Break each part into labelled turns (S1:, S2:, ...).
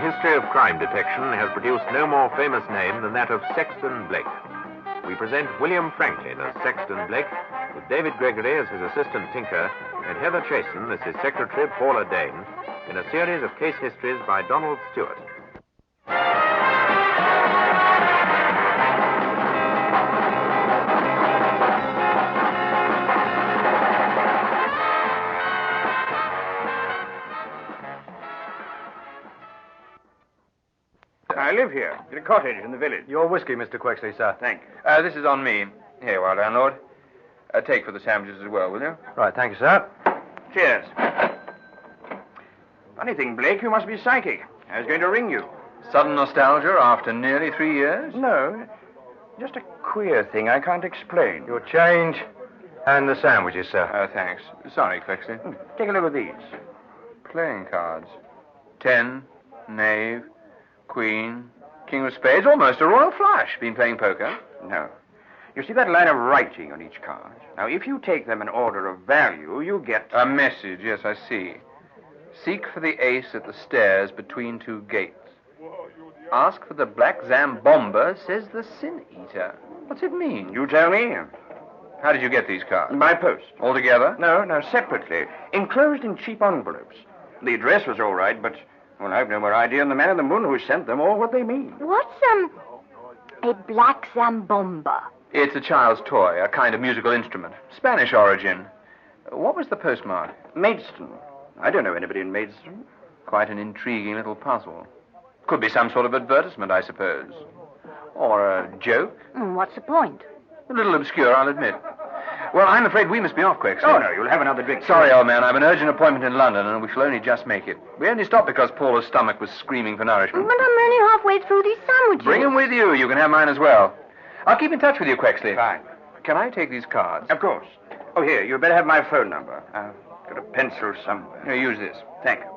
S1: history of crime detection has produced no more famous name than that of Sexton Blake. We present William Franklin as Sexton Blake, with David Gregory as his assistant tinker, and Heather Chasen as his secretary, Paula Dane, in a series of case histories by Donald Stewart.
S2: I live here, in a cottage in the village.
S3: Your whiskey, Mr. Quexley, sir.
S2: Thank you. This is on me. Here, our landlord. Take for the sandwiches as well, will you?
S3: Right, thank you, sir.
S2: Cheers. Funny thing, Blake, you must be psychic. I was going to ring you. Sudden nostalgia after nearly 3 years? No, just a queer thing I can't explain.
S3: Your change and the sandwiches, sir.
S2: Thanks. Sorry, Quexley. Take a look at these. Playing cards. 10, knave, queen, king of spades, almost a royal flush. Been playing poker? No. You see that line of writing on each card? Now, if you take them in order of value, you get... A message, yes, I see. Seek for the ace at the stairs between two gates. Ask for the black Zambomba, says the Sin Eater. What's it mean? You tell me. How did you get these cards? By post. All together? No, separately. Enclosed in cheap envelopes. The address was all right, but... Well, I've no more idea than the man in the moon who sent them or what they mean.
S4: What's, a black Zambomba?
S2: It's a child's toy, a kind of musical instrument. Spanish origin. What was the postmark? Maidstone. I don't know anybody in Maidstone. Quite an intriguing little puzzle. Could be some sort of advertisement, I suppose. Or a joke.
S4: What's the point?
S2: A little obscure, I'll admit. Well, I'm afraid we must be off, Quexley. Oh, no, you'll have another drink. Sorry, old man, I've an urgent appointment in London, and we shall only just make it. We only stopped because Paula's stomach was screaming for nourishment.
S4: But I'm only halfway through these sandwiches.
S2: Bring them with you. You can have mine as well. I'll keep in touch with you, Quexley. Fine. Can I take these cards? Of course. Oh, here, you'd better have my phone number. I've got a pencil somewhere. Here, use this. Thank you.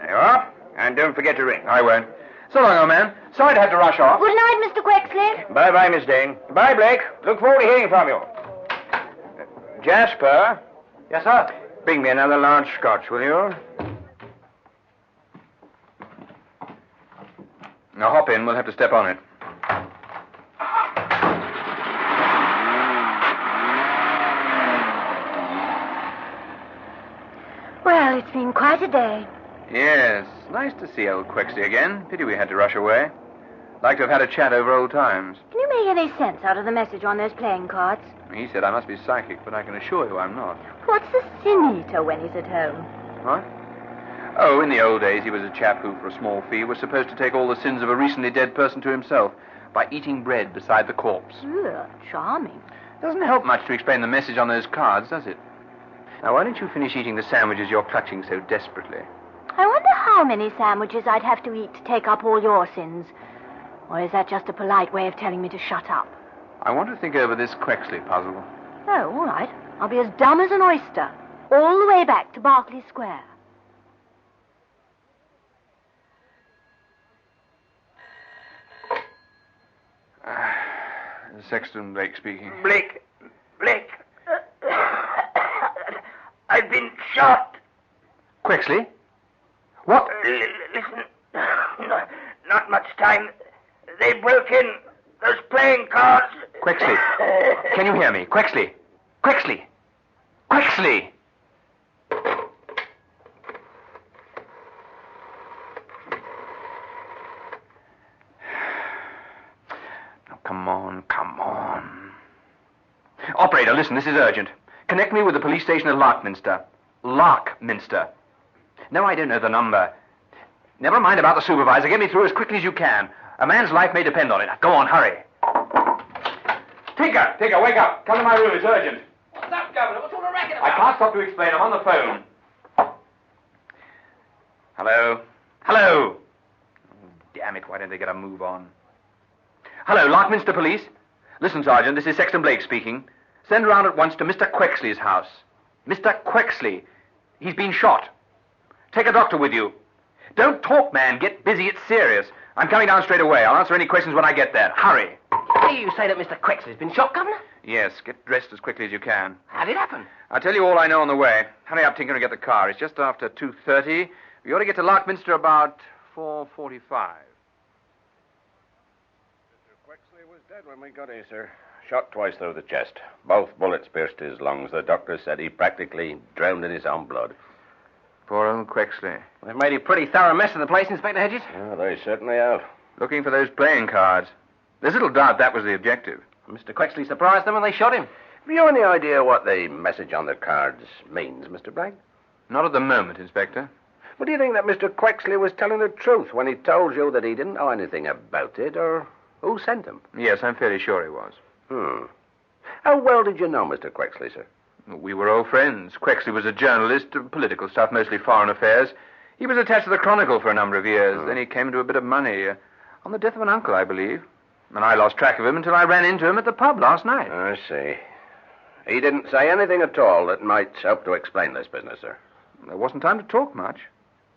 S2: There you are. And don't forget to ring. I won't. So long, old man. Sorry to have to rush off.
S4: Good night, Mr. Quexley.
S2: Bye-bye, Miss Dane. Bye, Blake. Look forward to hearing from you. Jasper.
S3: Yes, sir?
S2: Bring me another large scotch, will you? Now, hop in. We'll have to step on it.
S4: Well, it's been quite a day.
S2: Yes. Nice to see old Quexley again. Pity we had to rush away. Like to have had a chat over old times.
S4: Can you make any sense out of the message on those playing cards?
S2: He said I must be psychic, but I can assure you I'm not.
S4: What's the Sin Eater when he's at home?
S2: What? Oh, in the old days, he was a chap who, for a small fee, was supposed to take all the sins of a recently dead person to himself by eating bread beside the corpse.
S4: Ugh, charming.
S2: Doesn't help much to explain the message on those cards, does it? Now, why don't you finish eating the sandwiches you're clutching so desperately?
S4: I wonder how many sandwiches I'd have to eat to take up all your sins. Or is that just a polite way of telling me to shut up?
S2: I want to think over this Quexley puzzle.
S4: Oh, all right. I'll be as dumb as an oyster. All the way back to Berkeley Square.
S2: Sexton Blake speaking.
S5: Blake. I've been shot.
S2: Quexley? What?
S5: Listen. Not much time. They broke in. Those playing cards.
S2: Quexley. Can you hear me? Quexley. Now, come on. Operator, listen, this is urgent. Connect me with the police station at Larkminster. No, I don't know the number. Never mind about the supervisor. Get me through as quickly as you can. A man's life may depend on it. Go on, hurry. Tinker, wake up. Come to my room. It's urgent.
S5: What's up, Governor? What's all the racket about?
S2: I can't stop to explain. I'm on the phone. Hello? Oh, damn it. Why don't they get a move on? Hello, Larkminster Police. Listen, Sergeant, this is Sexton Blake speaking. Send round at once to Mr. Quexley's house. Mr. Quexley. He's been shot. Take a doctor with you. Don't talk, man. Get busy. It's serious. I'm coming down straight away. I'll answer any questions when I get there. Hurry.
S5: You say that Mr. Quexley's been shot, Governor?
S2: Yes, get dressed as quickly as you can.
S5: How did it happen?
S2: I'll tell you all I know on the way. Hurry up, Tinker, and get the car. It's just after 2:30. We ought to get to Larkminster about 4:45.
S6: Mr. Quexley was dead when we got here, sir. Shot twice through the chest. Both bullets pierced his lungs. The doctor said he practically drowned in his own blood.
S2: Poor old Quexley.
S7: They've made a pretty thorough mess of the place, Inspector Hedges.
S6: Yeah, they certainly have.
S2: Looking for those playing cards. There's little doubt that was the objective.
S7: Mr. Quexley surprised them and they shot him.
S6: Have you any idea what the message on the cards means, Mr. Black?
S2: Not at the moment, Inspector.
S6: But do you think that Mr. Quexley was telling the truth when he told you that he didn't know anything about it, or who sent him?
S2: Yes, I'm fairly sure he was.
S6: How well did you know Mr. Quexley, sir?
S2: We were old friends. Quexley was a journalist of political stuff, mostly foreign affairs. He was attached to the Chronicle for a number of years. Then he came into a bit of money on the death of an uncle, I believe. And I lost track of him until I ran into him at the pub last night.
S6: I see. He didn't say anything at all that might help to explain this business, sir.
S2: There wasn't time to talk much.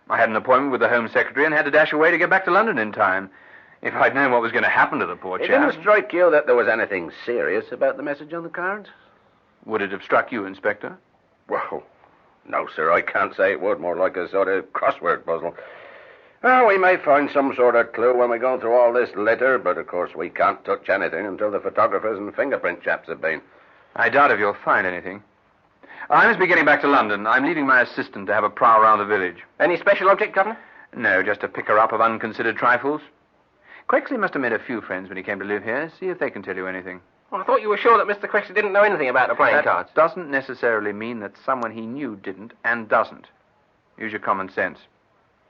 S2: I had an appointment with the Home Secretary and had to dash away to get back to London in time. If I'd known what was going to happen to the poor
S6: It
S2: chap...
S6: didn't strike you that there was anything serious about the message on the cards?
S2: Would it have struck you, Inspector?
S6: Well, no, sir, I can't say it would. More like a sort of crossword puzzle. Well, we may find some sort of clue when we go through all this litter, but of course we can't touch anything until the photographers and fingerprint chaps have been.
S2: I doubt if you'll find anything. I must be getting back to London. I'm leaving my assistant to have a prowl around the village.
S7: Any special object, Governor?
S2: No, just a picker-up of unconsidered trifles. Quexley must have made a few friends when he came to live here. See if they can tell you anything.
S7: Well, I thought you were sure that Mr. Quexley didn't know anything about the playing cards.
S2: That doesn't necessarily mean that someone he knew didn't and doesn't. Use your common sense.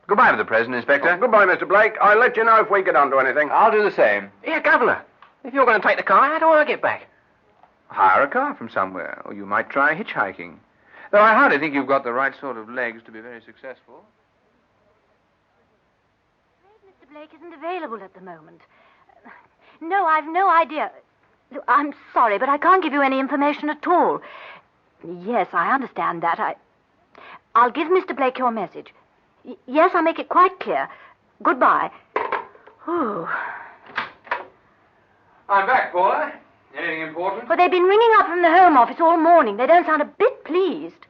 S2: Goodbye for the present, Inspector.
S6: Oh, goodbye, Mr. Blake. I'll let you know if we get onto anything.
S2: I'll do the same.
S7: Here, Governor. If you're going to take the car, how do I get back?
S2: Hire a car from somewhere, or you might try hitchhiking. Though I hardly think you've got the right sort of legs to be very successful.
S4: Mr. Blake isn't available at the moment. No, I've no idea. Look, I'm sorry, but I can't give you any information at all. Yes, I understand that. I'll give Mr. Blake your message. Yes, I'll make it quite clear. Goodbye. Ooh.
S2: I'm back, Paula. Anything important?
S4: Well, they've been ringing up from the Home Office all morning. They don't sound a bit pleased.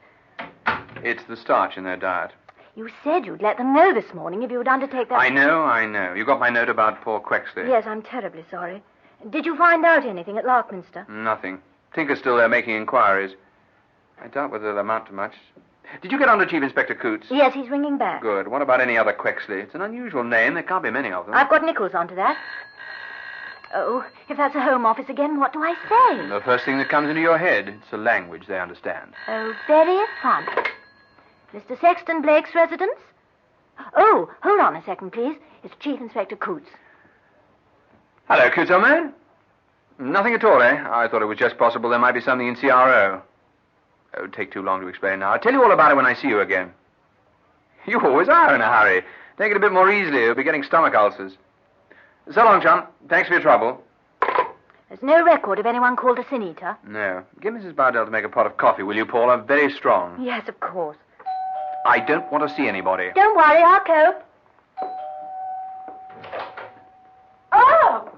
S2: It's the starch in their diet.
S4: You said you'd let them know this morning if you would undertake that...
S2: I know. You got my note about poor Quexley.
S4: Yes, I'm terribly sorry. Did you find out anything at Larkminster?
S2: Nothing. Tinker's still there making inquiries. I doubt whether they'll amount to much. Did you get on to Chief Inspector Coots?
S4: Yes, he's ringing back.
S2: Good. What about any other Quexley? It's an unusual name. There can't be many of them.
S4: I've got Nichols onto that. Oh, if that's a Home Office again, what do I say?
S2: The first thing that comes into your head. It's a language they understand.
S4: Oh, very fun. Mr. Sexton Blake's residence? Oh, hold on a second, please. It's Chief Inspector Coots.
S2: Hello, Coots, old man. Nothing at all, eh? I thought it was just possible there might be something in CRO. It would take too long to explain now. I'll tell you all about it when I see you again. You always are in a hurry. Take it a bit more easily. You'll be getting stomach ulcers. So long, chum. Thanks for your trouble.
S4: There's no record of anyone called a sin eater.
S2: No. Get Mrs. Bardell to make a pot of coffee, will you, Paula? Very strong.
S4: Yes, of course.
S2: I don't want to see anybody.
S4: Don't worry, I'll cope. Oh!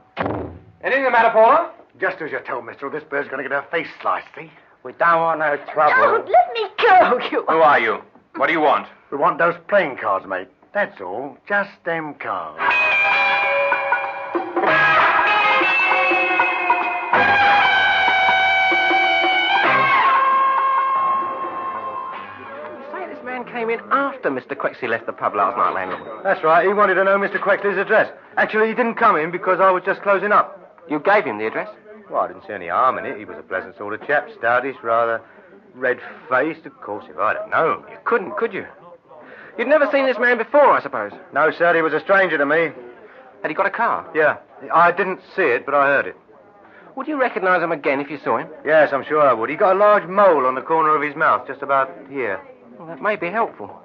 S2: Anything the matter, Paula?
S3: Just as you told, mister, this bird's going to get her face sliced, see?
S7: We don't want no trouble.
S4: Don't let me go, you...
S2: Who are you? What do you want?
S3: We want those playing cards, mate. That's all. Just them cards.
S7: Came in after Mr. Quexley left the pub last night, landlord.
S3: That's right. He wanted to know Mr. Quexley's address. Actually, he didn't come in because I was just closing up.
S7: You gave him the address?
S3: Well, I didn't see any harm in it. He was a pleasant sort of chap, stoutish, rather red-faced. Of course, if I'd have known.
S7: You couldn't, could you? You'd never seen this man before, I suppose.
S3: No, sir, he was a stranger to me.
S7: Had he got a car?
S3: Yeah. I didn't see it, but I heard it.
S7: Would you recognize him again if you saw him?
S3: Yes, I'm sure I would. He got a large mole on the corner of his mouth, just about here.
S7: Well, that may be helpful.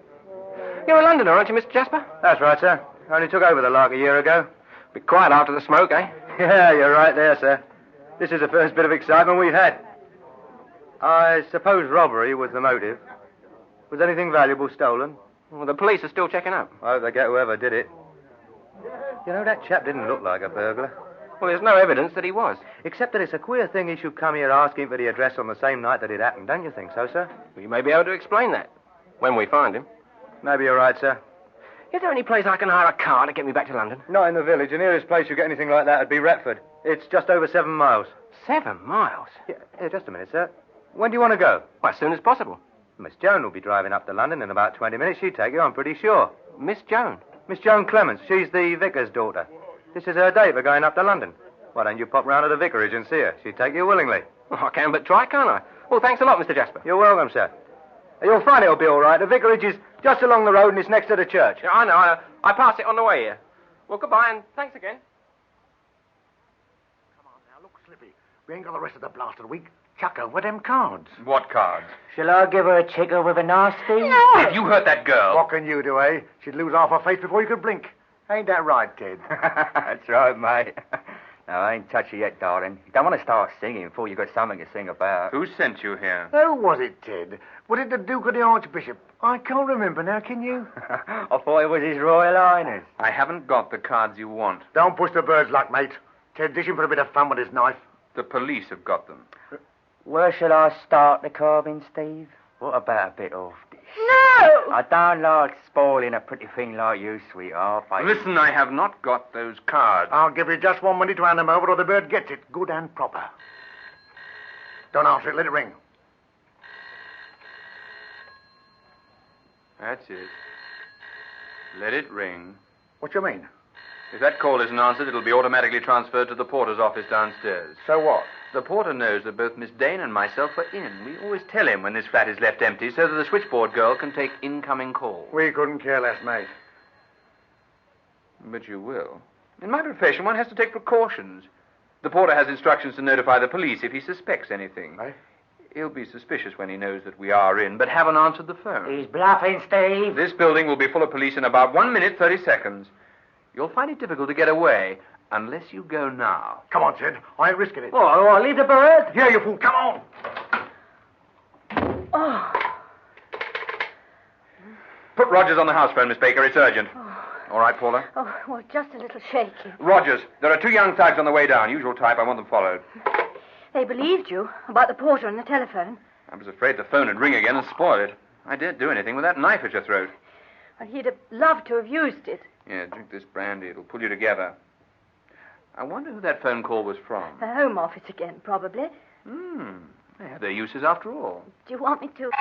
S7: You're a Londoner, aren't you, Mr. Jasper?
S3: That's right, sir. I only took over the Lark a year ago.
S7: Bit quiet after the smoke, eh?
S3: Yeah, you're right there, sir. This is the first bit of excitement we've had. I suppose robbery was the motive. Was anything valuable stolen?
S7: Well, the police are still checking up.
S3: I hope they get whoever did it. You know, that chap didn't look like a burglar.
S7: Well, there's no evidence that he was.
S3: Except that it's a queer thing he should come here asking for the address on the same night that it happened, don't you think so, sir?
S7: Well, you may be able to explain that when we find him.
S3: Maybe you're right, sir.
S7: Is there any place I can hire a car to get me back to London?
S3: Not in the village. The nearest place you get anything like that would be Retford. It's just over 7 miles.
S7: 7 miles?
S3: Yeah, just a minute, sir. When do you want to go?
S7: Well, as soon as possible.
S3: Miss Joan will be driving up to London in about 20 minutes. She'd take you, I'm pretty sure.
S7: Miss Joan?
S3: Miss Joan Clements. She's the vicar's daughter. This is her day for going up to London. Why don't you pop round to the vicarage and see her? She'd take you willingly.
S7: Well, I can but try, can't I? Well, thanks a lot, Mr. Jasper.
S3: You're welcome, sir. You'll find it'll be all right. The vicarage is just along the road and it's next to the church.
S7: Yeah, I know. I pass it on the way here. Well, goodbye and thanks again.
S8: Come on now, look, Slippy. We ain't got the rest of the blasted week. Chuck over them cards.
S2: What cards?
S5: Shall I give her a tickle with a nasty?
S2: Have you hurt that girl?
S8: What can you do, eh? She'd lose half her face before you could blink. Ain't that right, Ted?
S3: That's right, mate. No, I ain't touchy yet, darling. You don't want to start singing before you've got something to sing about.
S2: Who sent you here?
S8: Who was it, Ted? Was it the Duke or the Archbishop? I can't remember now, can you?
S3: I thought it was His Royal Highness.
S2: I haven't got the cards you want.
S8: Don't push the bird's luck, mate. Ted dish him for a bit of fun with his knife.
S2: The police have got them.
S5: Where shall I start the carving, Steve?
S3: What about a bit of this?
S4: No!
S3: I don't like spoiling a pretty thing like you, sweetheart.
S2: Listen, I have not got those cards.
S8: I'll give you just 1 minute to hand them over or the bird gets it, good and proper. Don't answer it, let it ring.
S2: That's it. Let it ring.
S8: What you mean?
S2: If that call isn't answered, it'll be automatically transferred to the porter's office downstairs.
S8: So what?
S2: The porter knows that both Miss Dane and myself are in. We always tell him when this flat is left empty so that the switchboard girl can take incoming calls.
S8: We couldn't care less, mate.
S2: But you will. In my profession, one has to take precautions. The porter has instructions to notify the police if he suspects anything.
S8: Eh?
S2: He'll be suspicious when he knows that we are in, but haven't answered the phone.
S5: He's bluffing, Steve.
S2: This building will be full of police in about 1 minute, 30 seconds. You'll find it difficult to get away, unless you go now.
S8: Come on, Ted. I ain't risking it.
S5: Oh, leave the bird.
S8: Here, you fool. Come on.
S4: Oh.
S2: Put Rogers on the house phone, Miss Baker. It's urgent. All right, Paula?
S4: Oh, well, just a little shaky.
S2: Rogers, there are 2 young thugs on the way down. Usual type. I want them followed.
S4: They believed you about the porter and the telephone.
S2: I was afraid the phone would ring again and spoil it. I daren't do anything with that knife at your throat.
S4: Well, he'd have loved to have used it.
S2: Yeah, drink this brandy. It'll pull you together. I wonder who that phone call was from.
S4: The Home Office again, probably.
S2: They have their uses after all.
S4: Do you want me to...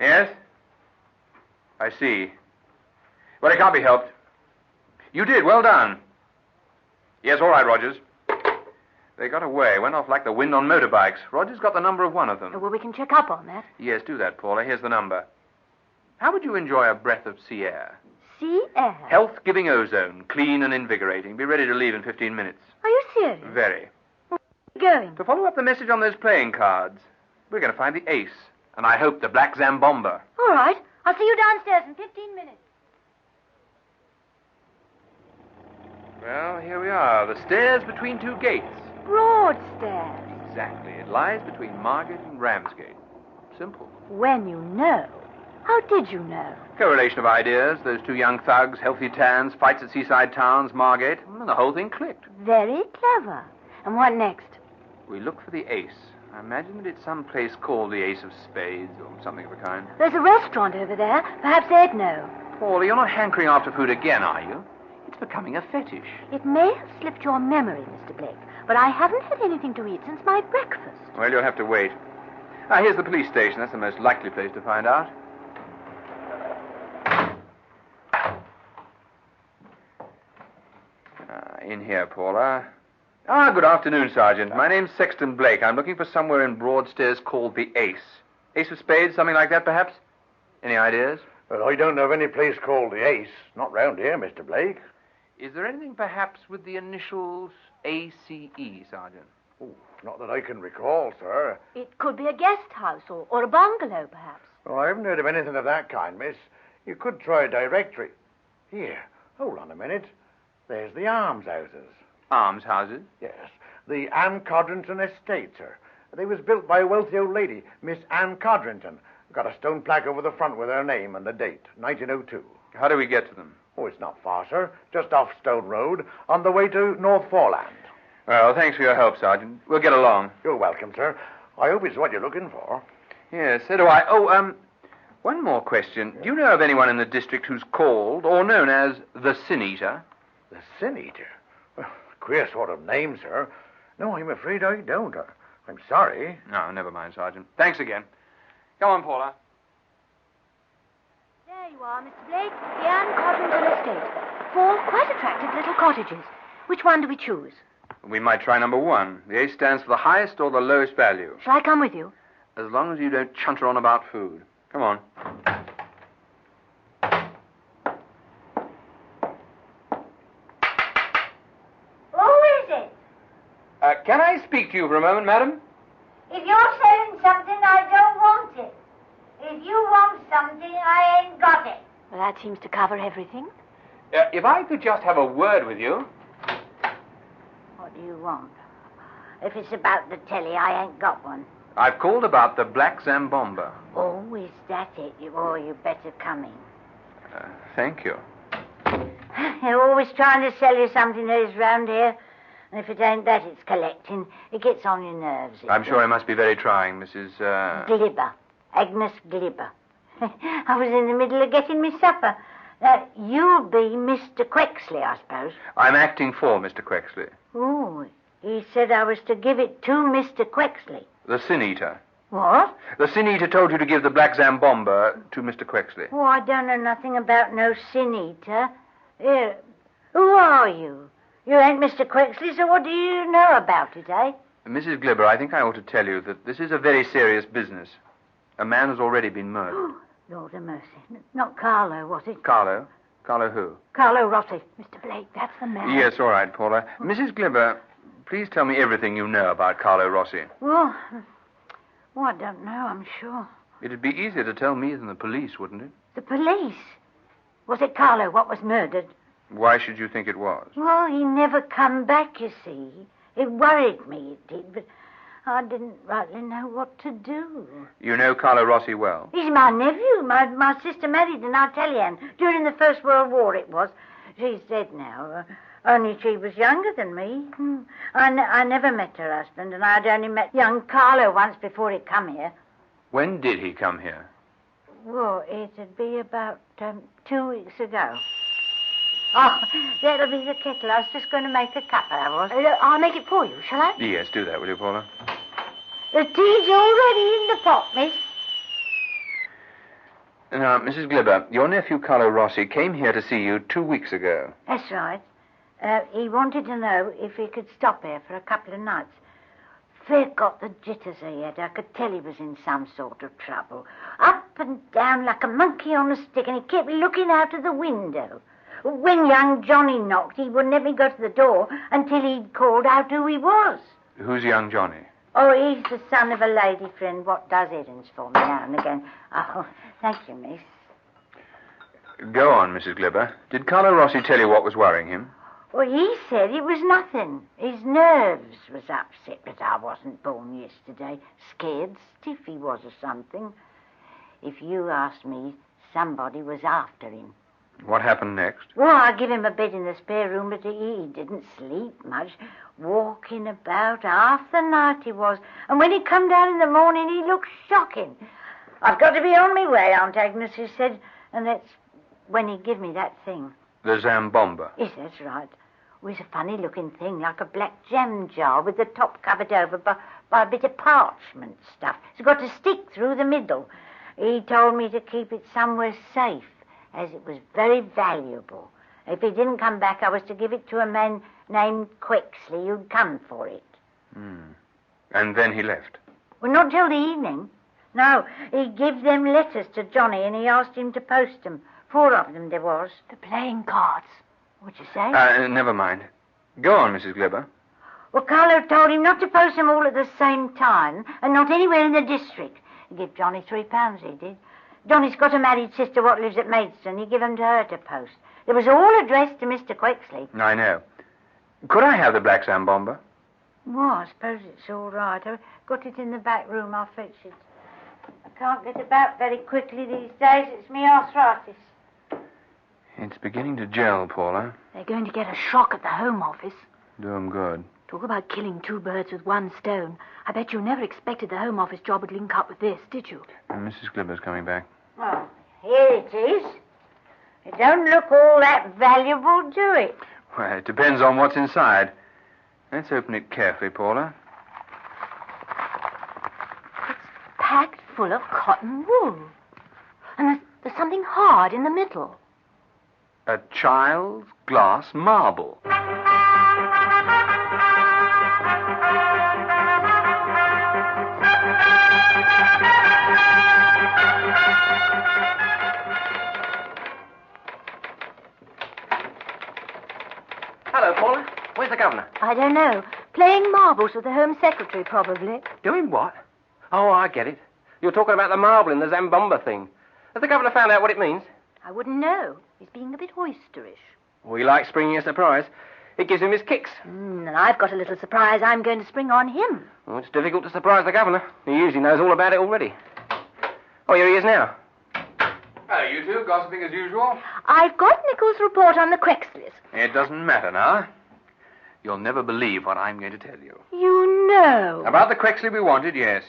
S2: Yes? I see. Well, it can't be helped. You did. Well done. Yes, all right, Rogers. They got away. Went off like the wind on motorbikes. Rogers got the number of one of them.
S4: Well, we can check up on that.
S2: Yes, do that, Paula. Here's the number. How would you enjoy a breath of sea air?
S4: Sea air?
S2: Health-giving ozone, clean and invigorating. Be ready to leave in 15 minutes.
S4: Are you serious?
S2: Very.
S4: Where are you going?
S2: To follow up the message on those playing cards, we're going to find the ace. And I hope the black Zambomba.
S4: All right. I'll see you downstairs in 15 minutes.
S2: Well, here we are. The stairs between 2 gates.
S4: Broad stairs.
S2: Exactly. It lies between Margate and Ramsgate. Simple.
S4: When you know. How did you know?
S2: Correlation of ideas. Those 2 young thugs, healthy tans, fights at seaside towns, Margate. And the whole thing clicked.
S4: Very clever. And what next?
S2: We look for the ace. I imagine that it's some place called the Ace of Spades or something of the kind.
S4: There's a restaurant over there. Perhaps they'd know.
S2: Paula, you're not hankering after food again, are you? It's becoming a fetish.
S4: It may have slipped your memory, Mr. Blake, but I haven't had anything to eat since my breakfast.
S2: Well, you'll have to wait. Here's the police station. That's the most likely place to find out. In here, Paula. Good afternoon, Sergeant. My name's Sexton Blake. I'm looking for somewhere in Broadstairs called the Ace. Ace of Spades, something like that, perhaps? Any ideas?
S8: Well, I don't know of any place called the Ace. Not round here, Mr. Blake.
S2: Is there anything perhaps with the initials ACE, Sergeant?
S8: Oh, not that I can recall, sir.
S4: It could be a guest house or a bungalow, perhaps.
S8: Oh, I haven't heard of anything of that kind, miss. You could try a directory. Here, hold on a minute. There's the almshouses.
S2: Almshouses?
S8: Yes, the Anne Codrington Estate, sir. They was built by a wealthy old lady, Miss Anne Codrington. Got a stone plaque over the front with her name and the date, 1902.
S2: How do we get to them?
S8: Oh, it's not far, sir. Just off Stone Road, on the way to North Foreland.
S2: Well, thanks for your help, Sergeant. We'll get along.
S8: You're welcome, sir. I hope it's what you're looking for.
S2: Yes, so do I. One more question. Do you know of anyone in the district who's called or known as the Sin Eater?
S8: The Sin Eater? Well, queer sort of name, sir. No, I'm afraid I don't. I'm sorry.
S2: No, never mind, Sergeant. Thanks again. Come on, Paula.
S4: There you are, Mr. Blake. The Anne Codrington estate. 4 quite attractive little cottages. Which one do we choose?
S2: We might try number 1. The A stands for the highest or the lowest value.
S4: Shall I come with you?
S2: As long as you don't chunter on about food. Come on.
S9: Who is it?
S2: Can I speak to you for a moment, madam?
S9: If you're selling something, I don't want it. If you want something, I ain't got it.
S4: Well, that seems to cover everything.
S2: If I could just have a word with you.
S9: What do you want? If it's about the telly, I ain't got one.
S2: I've called about the Black Zambomba.
S9: Oh, is that it? You better come in.
S2: Thank you.
S9: They're always trying to sell you something that is round here. And if it ain't that it's collecting, it gets on your nerves.
S2: I'm sure it must be very trying, Mrs.
S9: Glibber. Agnes Glibber. I was in the middle of getting me supper. You'll be Mr. Quexley, I suppose.
S2: I'm acting for Mr. Quexley.
S9: Oh, he said I was to give it to Mr. Quexley.
S2: The Sin Eater.
S9: What?
S2: The Sin Eater told you to give the Black Zambomba to Mr. Quexley.
S9: Oh, I don't know nothing about no Sin Eater. Who are you? You ain't Mr. Quexley, so what do you know about it, eh?
S2: Mrs. Glibber, I think I ought to tell you that this is a very serious business. A man has already been murdered.
S9: Lord of mercy. Not Carlo, was it?
S2: Carlo? Carlo who?
S9: Carlo Rossi.
S4: Mr. Blake, that's the man.
S2: Yes, all right, Paula. Mrs. Glibber, please tell me everything you know about Carlo Rossi.
S9: Well, I don't know, I'm sure.
S2: It'd be easier to tell me than the police, wouldn't it?
S9: The police? Was it Carlo what was murdered?
S2: Why should you think it was?
S9: Well, he never come back, you see. It worried me, it did, but I didn't rightly know what to do.
S2: You know Carlo Rossi well?
S9: He's my nephew. My sister married an Italian. During the First World War it was. She's dead now. Only she was younger than me. I never met her husband, and I'd only met young Carlo once before he come here.
S2: When did he come here?
S9: Well, it'd be about 2 weeks ago. Oh, that'll be the kettle. I was just going to make a cup, I was.
S4: I'll make it for you, shall I?
S2: Yes, do that, will you, Paula?
S9: The tea's already in the pot, miss.
S2: Now, Mrs. Glibber, your nephew Carlo Rossi came here to see you 2 weeks ago.
S9: That's right. He wanted to know if he could stop here for a couple of nights. Fair got the jitters he had. I could tell he was in some sort of trouble. Up and down like a monkey on a stick, and he kept looking out of the window. When young Johnny knocked, he wouldn't let me go to the door until he'd called out who he was.
S2: Who's young Johnny?
S9: Oh, he's the son of a lady friend what does errands for me now and again. Oh, thank you, miss.
S2: Go on, Mrs. Glibber. Did Carlo Rossi tell you what was worrying him?
S9: Well, he said it was nothing. His nerves was upset, but I wasn't born yesterday. Scared stiff he was or something. If you ask me, somebody was after him.
S2: What happened next?
S9: Well, I give him a bed in the spare room, but he didn't sleep much. Walking about half the night he was. And when he come down in the morning, he looked shocking. I've got to be on my way, Aunt Agnes, he said. And that's when he give me that thing.
S2: The Zambomba?
S9: Yes, that's right. It was a funny-looking thing, like a black jam jar with the top covered over by a bit of parchment stuff. It's got a stick through the middle. He told me to keep it somewhere safe, as it was very valuable. If he didn't come back, I was to give it to a man named Quexley who'd come for it.
S2: And then he left?
S9: Well, not till the evening. No, he gave them letters to Johnny, and he asked him to post them. 4 of them there was.
S4: The playing cards.
S9: What'd you say?
S2: Never mind. Go on, Mrs. Glibber.
S9: Well, Carlo told him not to post them all at the same time, and not anywhere in the district. He gave Johnny £3, he did. Johnny's got a married sister what lives at Maidstone. He gave them to her to post. It was all addressed to Mr. Quexley.
S2: I know. Could I have the Black Zambomba?
S9: Well, I suppose it's all right. I've got it in the back room. I'll fetch it. I can't get about very quickly these days. It's me arthritis.
S2: It's beginning to gel, Paula.
S4: They're going to get a shock at the Home Office.
S2: Do 'em good.
S4: Talk about killing 2 birds with 1 stone. I bet you never expected the Home Office job would link up with this, did you?
S2: And Mrs. Glibber's coming back.
S9: Oh, here it is. It don't look all that valuable, do it?
S2: Well, it depends on what's inside. Let's open it carefully, Paula.
S4: Packed full of cotton wool. And there's something hard in the middle.
S2: A child's glass marble.
S7: Hello, Paula. Where's the governor?
S4: I don't know. Playing marbles with the Home Secretary, probably.
S7: Doing what? Oh, I get it. You're talking about the marble in the Zambomba thing. Has the governor found out what it means?
S4: I wouldn't know. He's being a bit oysterish.
S7: We like springing a surprise. It gives him his kicks.
S4: And I've got a little surprise I'm going to spring on him.
S7: Well, it's difficult to surprise the governor. He usually knows all about it already. Oh, here he is now.
S2: Hello, you two, gossiping as usual?
S4: I've got Nichols' report on the Quexleys.
S2: It doesn't matter now. You'll never believe what I'm going to tell you.
S4: You know.
S2: About the Quexley we wanted, yes.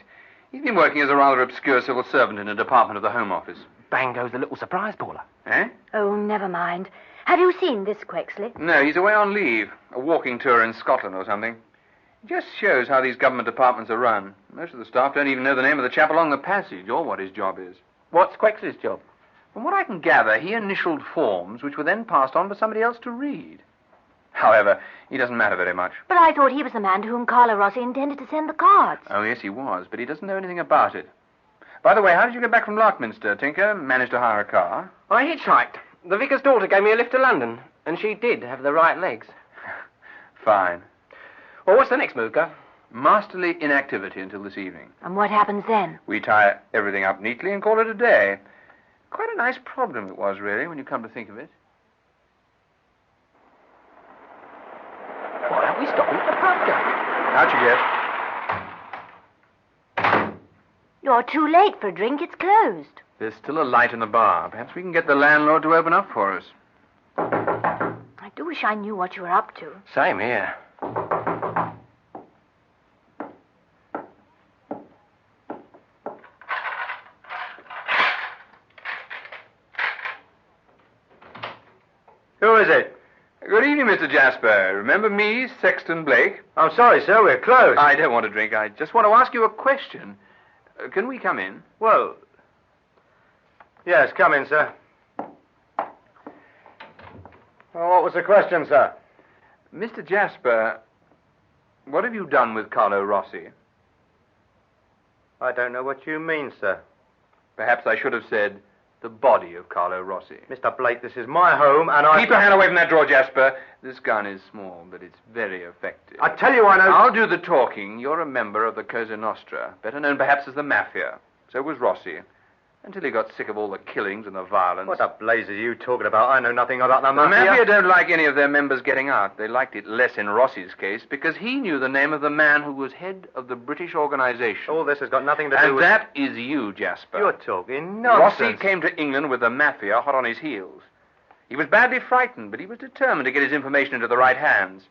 S2: He's been working as a rather obscure civil servant in a department of the Home Office.
S7: Bang goes the little surprise, Paula.
S2: Eh?
S4: Oh, never mind. Have you seen this Quexley?
S2: No, he's away on leave. A walking tour in Scotland or something. It just shows how these government departments are run. Most of the staff don't even know the name of the chap along the passage or what his job is.
S7: What's Quexley's job?
S2: From what I can gather, he initialed forms which were then passed on for somebody else to read. However, he doesn't matter very much.
S4: But I thought he was the man to whom Carlo Rossi intended to send the cards.
S2: Oh, yes, he was, but he doesn't know anything about it. By the way, how did you get back from Larkminster, Tinker? Managed to hire a car?
S7: I hitchhiked. The vicar's daughter gave me a lift to London, and she did have the right legs.
S2: Fine.
S7: Well, what's the next move, Gov?
S2: Masterly inactivity until this evening.
S4: And what happens then?
S2: We tie everything up neatly and call it a day. Quite a nice problem it was, really, when you come to think of it.
S7: Why aren't we stopping at the pub, Gov?
S2: Out you get.
S4: You're too late for a drink. It's closed.
S2: There's still a light in the bar. Perhaps we can get the landlord to open up for us.
S4: I do wish I knew what you were up to.
S7: Same here.
S3: Who is it?
S2: Good evening, Mr. Jasper. Remember me, Sexton Blake?
S3: I'm sorry, sir. We're closed.
S2: I don't want to drink. I just want to ask you a question. Can we come in?
S3: Well, yes, come in, sir. Well, what was the question, sir?
S2: Mr. Jasper, what have you done with Carlo Rossi?
S3: I don't know what you mean, sir.
S2: Perhaps I should have said the body of Carlo Rossi.
S3: Mr. Blake, this is my home, and I...
S2: Keep your hand away from that drawer, Jasper. This gun is small, but it's very effective.
S3: I tell you I know...
S2: I'll do the talking. You're a member of the Cosa Nostra, better known perhaps as the Mafia. So was Rossi, until he got sick of all the killings and the violence.
S3: What the blaze are you talking about? I know nothing about the
S2: The Mafia don't like any of their members getting out. They liked it less in Rossi's case, because he knew the name of the man who was head of the British organization.
S3: All this has got nothing to do with...
S2: And that is you, Jasper.
S3: You're talking nonsense.
S2: Rossi came to England with the Mafia hot on his heels. He was badly frightened, but he was determined to get his information into the right hands.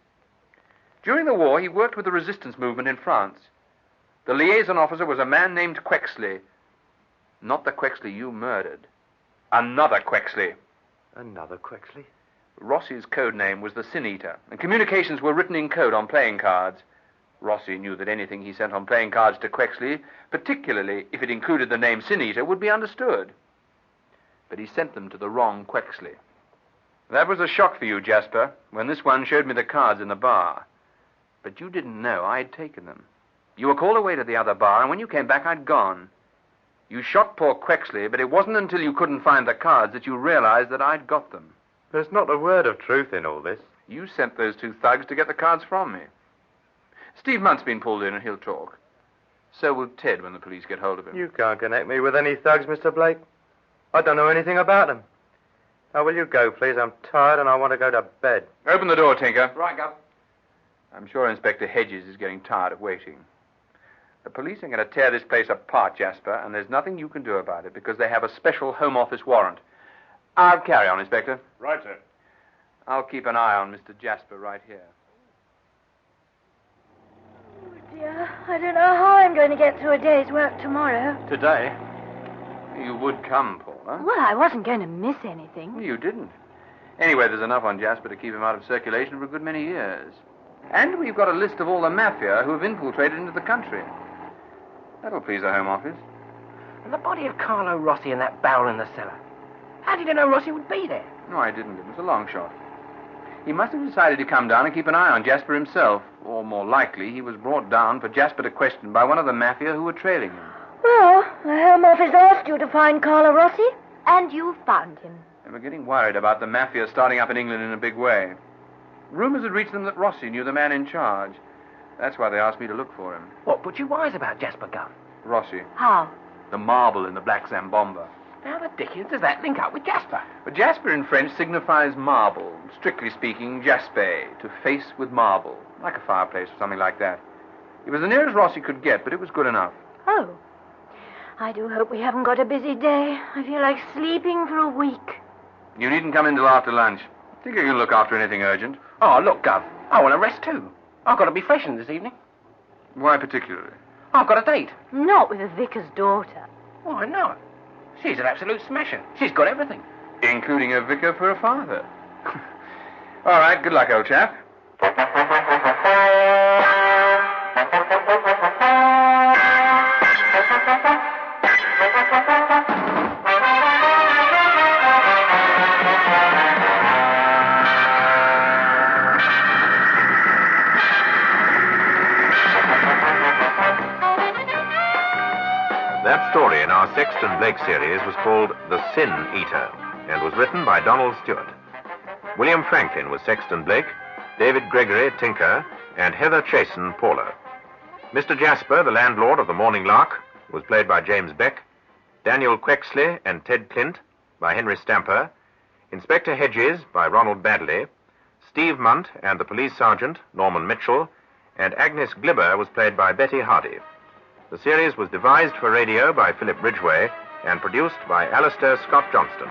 S2: During the war, he worked with the resistance movement in France. The liaison officer was a man named Quexley. Not the Quexley you murdered. Another Quexley.
S3: Another Quexley?
S2: Rossi's code name was the Sin Eater, and communications were written in code on playing cards. Rossi knew that anything he sent on playing cards to Quexley, particularly if it included the name Sin Eater, would be understood. But he sent them to the wrong Quexley. That was a shock for you, Jasper, when this one showed me the cards in the bar. But you didn't know I'd taken them. You were called away to the other bar, and when you came back, I'd gone. You shot poor Quexley, but it wasn't until you couldn't find the cards that you realized that I'd got them.
S3: There's not a word of truth in all this.
S2: You sent those two thugs to get the cards from me. Steve Munt's been pulled in and he'll talk. So will Ted when the police get hold of him.
S3: You can't connect me with any thugs, Mr. Blake. I don't know anything about them. Now, will you go, please? I'm tired and I want to go to bed.
S2: Open the door, Tinker.
S7: Right, Gov.
S2: I'm sure Inspector Hedges is getting tired of waiting. The police are going to tear this place apart, Jasper, and there's nothing you can do about it because they have a special Home Office warrant. I'll carry on, Inspector.
S8: Right, sir.
S2: I'll keep an eye on Mr. Jasper right here.
S4: Oh, dear. I don't know how I'm going to get through a day's work tomorrow.
S7: Today?
S2: You would come, Paula.
S4: Well, I wasn't going to miss anything.
S2: You didn't. Anyway, there's enough on Jasper to keep him out of circulation for a good many years. And we've got a list of all the mafia who have infiltrated into the country. That'll please the Home Office.
S7: And the body of Carlo Rossi in that barrel in the cellar. How did you know Rossi would be there?
S2: No, I didn't. It was a long shot. He must have decided to come down and keep an eye on Jasper himself. Or more likely, he was brought down for Jasper to question by one of the mafia who were trailing him.
S4: Well, the Home Office asked you to find Carlo Rossi, and you found him.
S2: They were getting worried about the mafia starting up in England in a big way. Rumors had reached them that Rossi knew the man in charge. That's why they asked me to look for him.
S7: What put you wise about Jasper Gunn?
S2: Rossi.
S4: How?
S2: The marble in the black Zambomba.
S7: How the dickens does that link up with Jasper?
S2: But Jasper in French signifies marble. Strictly speaking, jasper, to face with marble. Like a fireplace or something like that. It was the nearest Rossi could get, but it was good enough.
S4: Oh. I do hope we haven't got a busy day. I feel like sleeping for a week.
S2: You needn't come in till after lunch. Think you can look after anything urgent?
S7: Oh, look, Gov. I want to rest too. I've got to be freshened this evening.
S2: Why particularly?
S7: I've got a date.
S4: Not with the vicar's daughter.
S7: Why not? She's an absolute smasher. She's got everything.
S2: Including a vicar for a father. All right, good luck, old chap.
S1: That story in our Sexton Blake series was called The Sin Eater and was written by Donald Stewart. William Franklin was Sexton Blake, David Gregory, Tinker, and Heather Chasen, Paula. Mr. Jasper, the landlord of the Morning Lark, was played by James Beck, Daniel Quexley and Ted Clint by Henry Stamper, Inspector Hedges by Ronald Badley, Steve Munt and the police sergeant, Norman Mitchell, and Agnes Glibber was played by Betty Hardy. The series was devised for radio by Philip Ridgway and produced by Alistair Scott Johnston.